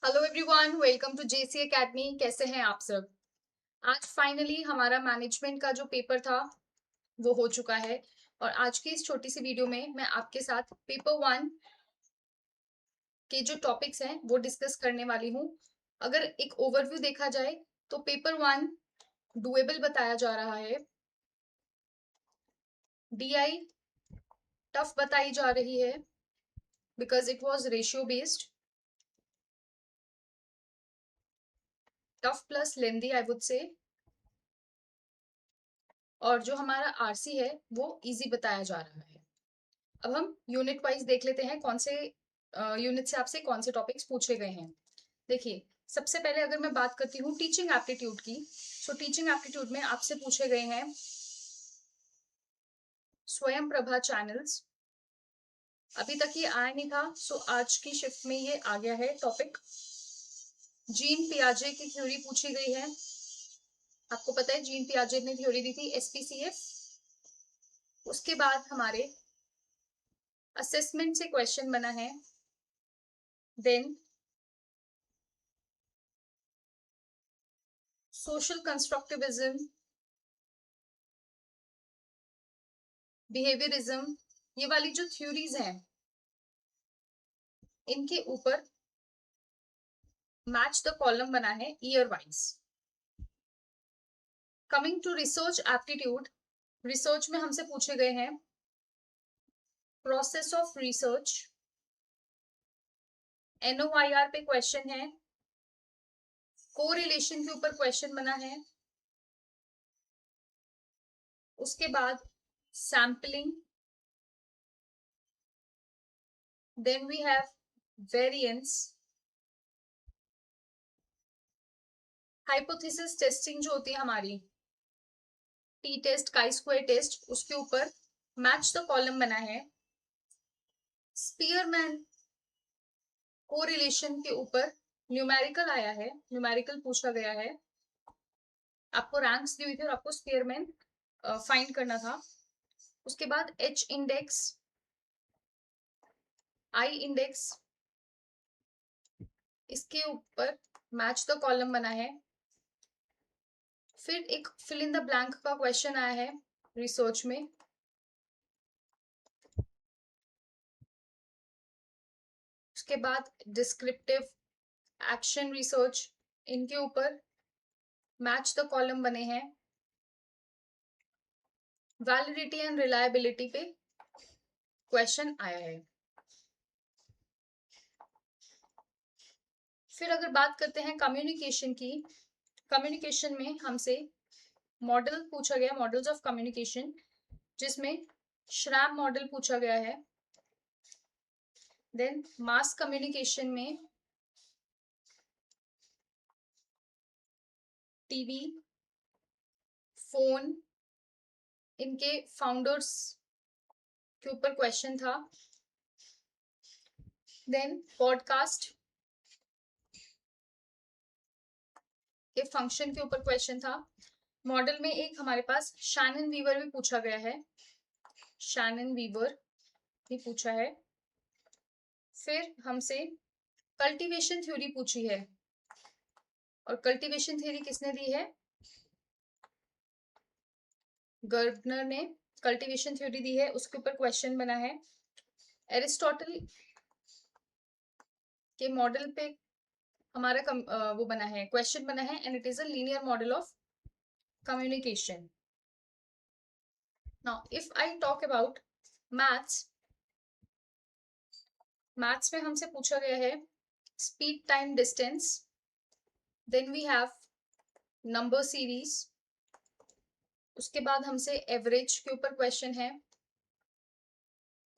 Hello everyone, welcome to J C academy. कैसे हैं आप सब? आज फाइनली हमारा मैनेजमेंट का जो पेपर था वो हो चुका है। और आज की इस छोटी सी वीडियो में मैं आपके साथ पेपर वन के जो टॉपिक्स हैं वो डिस्कस करने वाली हूँ। अगर एक ओवरव्यू देखा जाए तो पेपर वन डुएबल बताया जा रहा है। डीआई टफ बताई जा रही है because it was ratio based. Tough plus lengthy I would say. और जो हमारा आरसी है वो इजी बताया जा रहा है। अब हम यूनिट वाइज देख लेते हैं कौन से यूनिट से आपसे कौन से टॉपिक्स पूछे गए हैं। देखिए, सबसे पहले अगर मैं बात करती हूँ टीचिंग एप्टीट्यूड की, तो टीचिंग एप्टीट्यूड में आपसे पूछे गए हैं स्वयं प्रभा चैनल्स। अभी तक ये आया नहीं था, सो आज की शिफ्ट में ये आ गया है टॉपिक। जीन पियाजे की थ्योरी पूछी गई है। आपको पता है जीन पियाजे ने थ्योरी दी थी एसपीसीएफ। उसके बाद हमारे असेसमेंट से क्वेश्चन बना है। देन सोशल कंस्ट्रक्टिविज्म, बिहेवियरिज्म, ये वाली जो थ्योरीज हैं इनके ऊपर मैच द कॉलम बना है year wise. Coming to research aptitude, research में हमसे पूछे गए हैं प्रोसेस ऑफ रिसर्च, एनओआईआर पे क्वेश्चन है, कोरिलेशन के ऊपर क्वेश्चन बना है। उसके बाद sampling, then we have variance, hypothesis testing जो होती है हमारी T test chi square test, उसके ऊपर मैच द कॉलम बना है। स्पीयरमैन कोरिलेशन के ऊपर न्यूमेरिकल आया है, न्यूमेरिकल पूछा गया है। आपको रैंक्स दी हुई थी और आपको स्पीयरमैन फाइंड करना था। उसके बाद एच इंडेक्स, आई इंडेक्स, इसके ऊपर मैच द कॉलम बना है। फिर एक फिल इन द ब्लैंक का क्वेश्चन आया है रिसर्च में। उसके बाद डिस्क्रिप्टिव, एक्शन रिसर्च, इनके ऊपर मैच द कॉलम बने हैं। वैलिडिटी एंड रिलायबिलिटी पे क्वेश्चन आया है। फिर अगर बात करते हैं कम्युनिकेशन की, कम्युनिकेशन में हमसे मॉडल पूछा गया, मॉडल्स ऑफ कम्युनिकेशन, जिसमें श्रैम मॉडल पूछा गया है। देन मास कम्युनिकेशन में टीवी, फोन, इनके फाउंडर्स के ऊपर क्वेश्चन था। देन पॉडकास्ट के फंक्शन के ऊपर क्वेश्चन था। मॉडल में एक हमारे पास शैनन वीवर भी पूछा गया है, शैनन वीवर भी पूछा है। फिर हमसे कल्टीवेशन थ्योरी पूछी है, और कल्टीवेशन थ्योरी किसने दी है? गर्डनर ने कल्टीवेशन थ्योरी दी है, उसके ऊपर क्वेश्चन बना है। एरिस्टोटल के मॉडल पे हमारा वो बना है, क्वेश्चन बना है, and it is a linear model of communication. Now if I talk about maths, maths में हमसे पूछा गया है speed time distance, then we have number series. उसके बाद हमसे एवरेज के ऊपर क्वेश्चन है।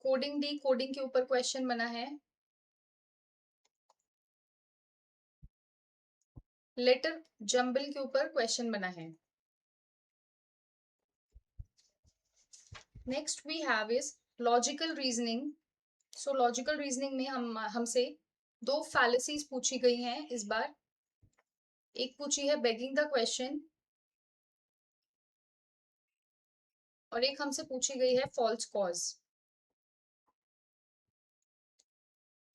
कोडिंग डी कोडिंग के ऊपर क्वेश्चन बना है। लेटर जंबल के ऊपर क्वेश्चन बना है। Next we have is logical reasoning. So logical reasoning में हमसे दो फैलेसीज पूछी गई हैं इस बार। एक पूछी है बेगिंग द क्वेश्चन, और एक हमसे पूछी गई है फॉल्स कॉज।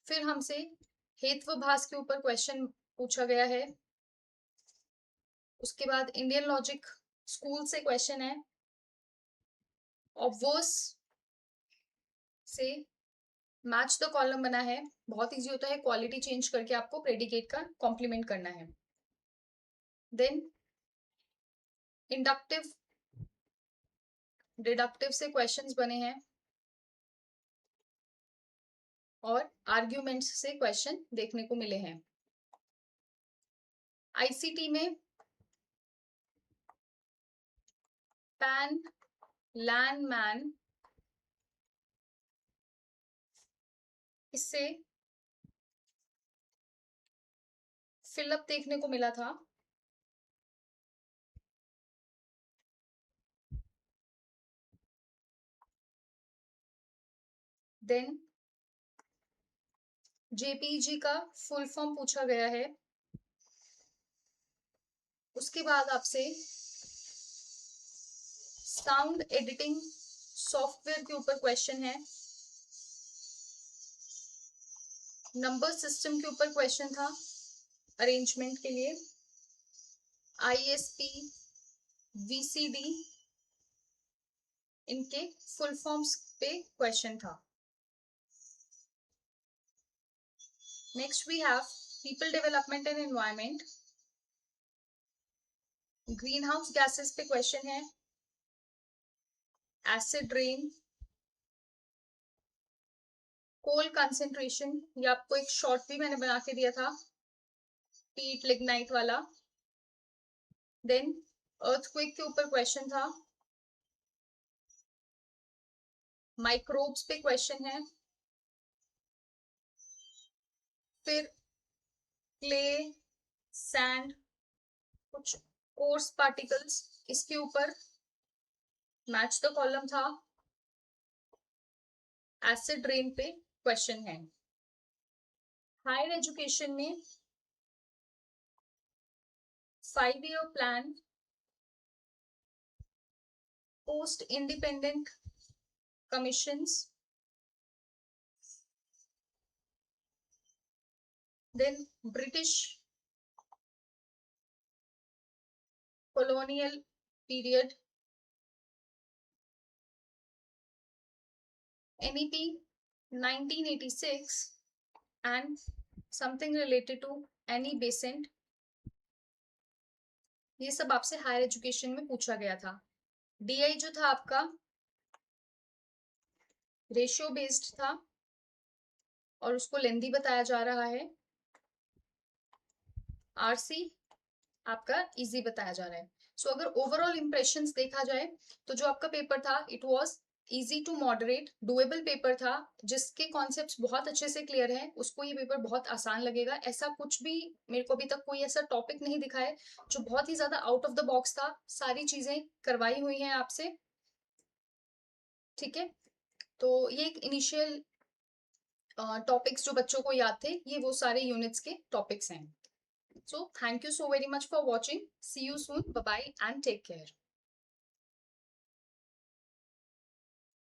फिर हमसे हेत्वाभास के ऊपर क्वेश्चन पूछा गया है। उसके बाद इंडियन लॉजिक स्कूल से क्वेश्चन है। ऑब्वर्स से मैच द कॉलम बना है, बहुत इजी होता है, क्वालिटी चेंज करके आपको प्रेडिकेट का कॉम्प्लीमेंट करना है। देन इंडक्टिव डिडक्टिव से क्वेश्चंस बने हैं और आर्ग्यूमेंट्स से क्वेश्चन देखने को मिले हैं। आईसीटी में पैन लैन मैन, इससे फिलअप देखने को मिला था। देन जेपीजी का फुल फॉर्म पूछा गया है। उसके बाद आपसे साउंड एडिटिंग सॉफ्टवेयर के ऊपर क्वेश्चन है। नंबर सिस्टम के ऊपर क्वेश्चन था अरेंजमेंट के लिए। आईएसपी वीसीडी इनके फुल फॉर्म्स पे क्वेश्चन था। Next we have people development and environment. Green house gases पे क्वेश्चन है। एसिड रेन, कोल कंसेंट्रेशन, ये आपको एक शॉर्ट भी मैंने बना के दिया था पीट लिग्नाइट वाला। देन अर्थक्वेक के ऊपर क्वेश्चन था। माइक्रोब्स पे क्वेश्चन है। फिर क्ले, सैंड, कुछ कोर्स पार्टिकल्स, इसके ऊपर मैच द कॉलम था। एसिड रेन पे क्वेश्चन है। हायर एजुकेशन में 5 year plan, post independent commissions, then British colonial period, NEP 1986 and something related to Annie Besant, ये सब आपसे हायर एजुकेशन में पूछा गया था। डीआई जो था आपका रेशियो बेस्ड था और उसको लेंदी बताया जा रहा है। आरसी आपका इजी बताया जा रहा है। सो अगर ओवरऑल इंप्रेशंस देखा जाए तो जो आपका पेपर था it was easy to moderate, doable paper था, जिसके कॉन्सेप्ट्स बहुत अच्छे से क्लियर है उसको ये पेपर बहुत आसान लगेगा। ऐसा कुछ भी मेरे को अभी तक कोई ऐसा टॉपिक नहीं दिखा है जो बहुत ही ज्यादा आउट ऑफ द बॉक्स था। सारी चीजें करवाई हुई हैं आपसे, ठीक है। तो ये एक इनिशियल टॉपिक्स जो बच्चों को याद थे, ये वो सारे यूनिट्स के टॉपिक्स हैं। So thank you so very much for watching. See you soon. Bye bye and take care.